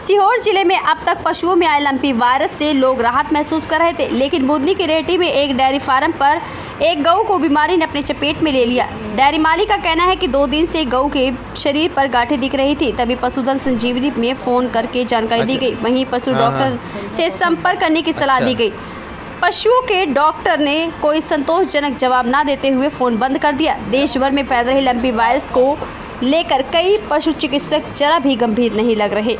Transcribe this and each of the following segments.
सीहोर जिले में अब तक पशुओं में आए लंपी वायरस से लोग राहत महसूस कर रहे थे, लेकिन बुधनी की रेहटी में एक डेयरी फार्म पर एक गऊ को बीमारी ने अपने चपेट में ले लिया। डेयरी मालिक का कहना है कि 2 दिन से गऊ के शरीर पर गांठें दिख रही थी, तभी पशुधन संजीवनी में फोन करके जानकारी दी गई। वहीं पशु डॉक्टर से संपर्क करने की सलाह दी गई। पशुओं के डॉक्टर ने कोई संतोषजनक जवाब न देते हुए फोन बंद कर दिया। देश भर में फैल रहे लंपी वायरस को लेकर कई पशु चिकित्सक जरा भी गंभीर नहीं लग रहे।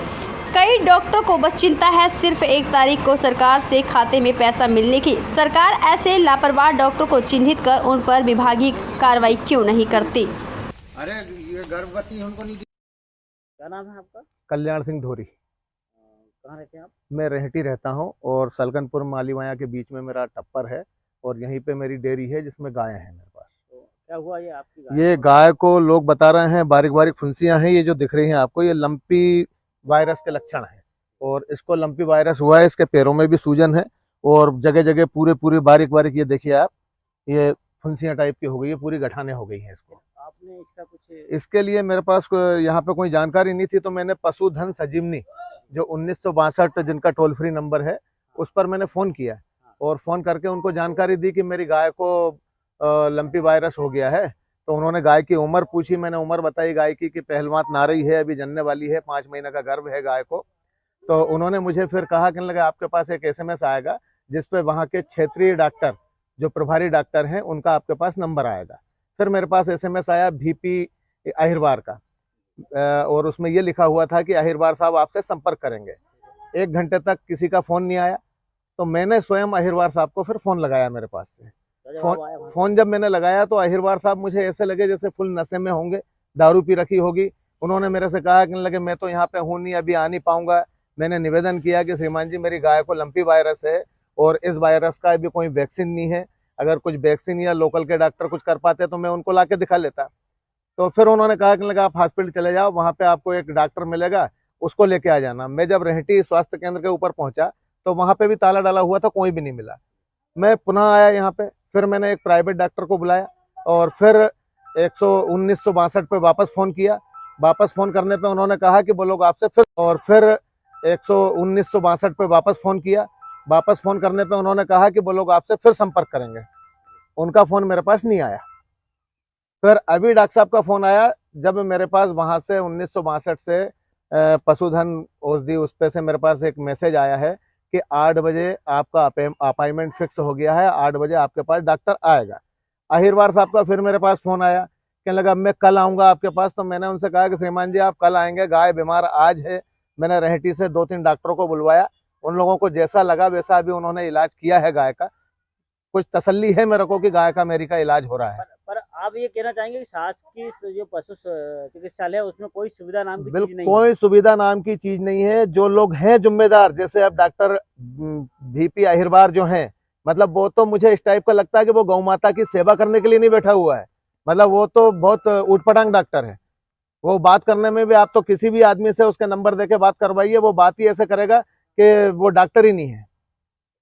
कई डॉक्टरों को बस चिंता है सिर्फ 1 तारीख को सरकार से खाते में पैसा मिलने की। सरकार ऐसे लापरवाह डॉक्टरों को चिन्हित कर उन पर विभागीय कार्रवाई क्यों नहीं करती। अरे ये गर्भवती उनको नहीं। क्या नाम है आपका? कल्याण सिंह धोरी। कहाँ रहते हैं आप? मैं रेहटी रहता हूँ और सलकनपुर मालीवाया के बीच में मेरा टप्पर है और यहीं पे मेरी डेयरी है जिसमें गायें हैं मेरे पास। तो क्या हुआ ये आपकी गाय? ये गाय को लोग बता रहे हैं बारीक बारीक फुंसियां हैं, ये जो दिख रही हैं आपको, ये लंपी वायरस के लक्षण है और इसको लंपी वायरस हुआ है। इसके पैरों में भी सूजन है और जगह जगह पूरे बारीक बारीक, ये देखिए आप, ये फुंसियां टाइप की हो गई है, पूरी गठाने हो गई हैं इसको। आपने इसका कुछ इसके लिए मेरे पास यहाँ पे कोई जानकारी नहीं थी, तो मैंने पशुधन संजीवनी जो 1962 जिनका टोल फ्री नंबर है उस पर मैंने फ़ोन किया और फ़ोन करके उनको जानकारी दी कि मेरी गाय को लंपी वायरस हो गया है। तो उन्होंने गाय की उम्र पूछी, मैंने उम्र बताई गाय की कि पहलवात नारी है, अभी जनने वाली है, 5 महीने का गर्भ है गाय को। तो उन्होंने मुझे फिर कहा कि लगा आपके पास एक SMS आएगा जिस पे वहाँ के क्षेत्रीय डॉक्टर जो प्रभारी डॉक्टर हैं उनका आपके पास नंबर आएगा। फिर मेरे पास SMS आया VP अहिरवार का और उसमें ये लिखा हुआ था कि अहिरवार साहब आपसे संपर्क करेंगे। 1 घंटे तक किसी का फ़ोन नहीं आया, तो मैंने स्वयं अहिरवार साहब को फिर फ़ोन लगाया मेरे पास से। फोन जब मैंने लगाया तो अहिरवार साहब मुझे ऐसे लगे जैसे फुल नशे में होंगे, दारू पी रखी होगी। उन्होंने मेरे से कहा कि लगे मैं तो यहाँ पे हूँ नहीं, अभी आ नहीं पाऊंगा। मैंने निवेदन किया कि श्रीमान जी मेरी गाय को लंपी वायरस है और इस वायरस का अभी कोई वैक्सीन नहीं है, अगर कुछ वैक्सीन या लोकल के डॉक्टर कुछ कर पाते तो मैं उनको ला के दिखा लेता। तो फिर उन्होंने कहा कि लगा आप हॉस्पिटल चले जाओ, वहाँ पे आपको एक डॉक्टर मिलेगा, उसको लेके आ जाना। मैं जब रेहटी स्वास्थ्य केंद्र के ऊपर पहुंचा तो वहाँ पे भी ताला डाला हुआ था, कोई भी नहीं मिला। मैं पुनः आया यहाँ पे, फिर मैंने एक प्राइवेट डॉक्टर को बुलाया और फिर 1962 पे वापस फ़ोन किया। वापस फ़ोन करने पे उन्होंने कहा कि वो लोग आपसे फिर 1962 पे वापस फ़ोन किया। वापस फ़ोन करने पे उन्होंने कहा कि वो लोग आपसे फिर संपर्क करेंगे। उनका फ़ोन मेरे पास नहीं आया। फिर अभी डॉक्टर साहब का फ़ोन आया जब मेरे पास वहाँ से 1962 से पशुधन औषधि उस पे से मेरे पास एक मैसेज आया है कि 8 बजे आपका अपॉइंटमेंट फिक्स हो गया है, 8 बजे आपके पास डॉक्टर आएगा। अहिरवार साहब का फिर मेरे पास फ़ोन आया, कहने लगा मैं कल आऊँगा आपके पास। तो मैंने उनसे कहा कि श्रीमान जी आप कल आएंगे, गाय बीमार आज है। मैंने रेहटी से 2-3 डॉक्टरों को बुलवाया, उन लोगों को जैसा लगा वैसा अभी उन्होंने इलाज किया है गाय का। कुछ तसल्ली है मेरे को कि गाय का मेरी का इलाज हो रहा है। पर आप ये कहना चाहेंगे कि शासकीय जो पशु चिकित्सालय है उसमें कोई सुविधा नाम की चीज नहीं? कोई सुविधा नाम की चीज नहीं है। जो लोग हैं जिम्मेदार, जैसे अब डॉक्टर VP अहिरवार जो हैं, मतलब वो तो मुझे इस टाइप का लगता है कि वो गौ माता की सेवा करने के लिए नहीं बैठा हुआ है। मतलब वो तो बहुत उटपटांग डॉक्टर है। वो बात करने में भी आप तो किसी भी आदमी से उसके नंबर देके बात करवाइए, वो बात ही ऐसे करेगा कि वो डॉक्टर ही नहीं है।